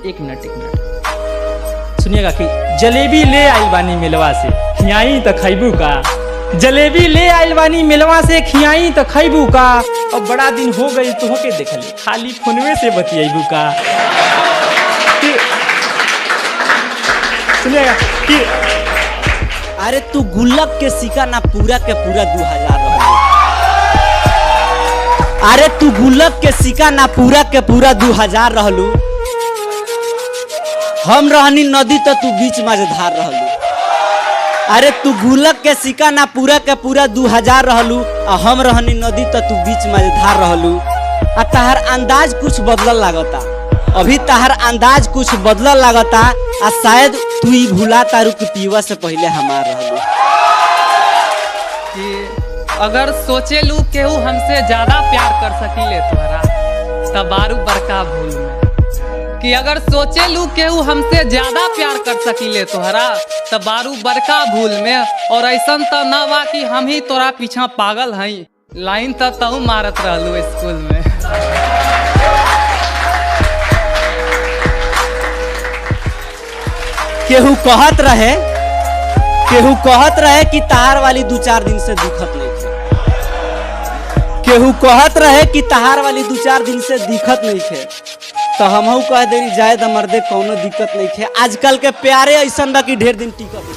एक मिनट सुनिएगा कि जलेबी ले आइल बानी मिलवा से खियाई तो खैबू का। जलेबी ले आइल बानी मिलवा से खियाई तो खैबू का। अब बड़ा दिन हो गई तो होके देखली खाली फोनवे से बतियाबू का। सुनिएगा कि अरे तू गुल्लक के सिक्का ना पूरा के पूरा 2000 रहलू। अरे तू गुल्लक के सिक्का ना पूरा के पूरा 2000 रहलू। हम रहनी नदी तो तू बीच मझधार रहलू। अरे तू गुल्लक के सिक्का ना पूरा के पूरा 2000 रहलू आ हम रहनी नदी तो तू बीच मझधार रहलू। आ तहार अंदाज कुछ बदलल लागता, अभी तहार अंदाज कुछ बदलल लागता। आ शायद तू ही भूला तारू कि पीवा से पहले हमार रहलू। कि अगर सोचे लू केहू हमसे ज्यादा प्यार कर सकीले तोहरा तब बारू बड़का भूल में। कि अगर सोचे लू केहू हमसे ज्यादा प्यार कर सकीले तोहरा तब बारू बड़का भूल में। और ऐसन तो न बा कि हम ही तोरा पीछा पागल हई, लाइन तो तू मारत रहलू स्कूल में। केहू कहत रहे कि तहार वाली 2-4 दिन से दिखत नहीं थे। केहू कहत रहे कि तहार वाली 2-4 दिन से दिखत नहीं थे तो हमहू कह देरी जाए द मर्दे कौनो दिक्कत नहीं थे। आजकल के प्यारे ऐसा बा कि ढेर दिन टिकत।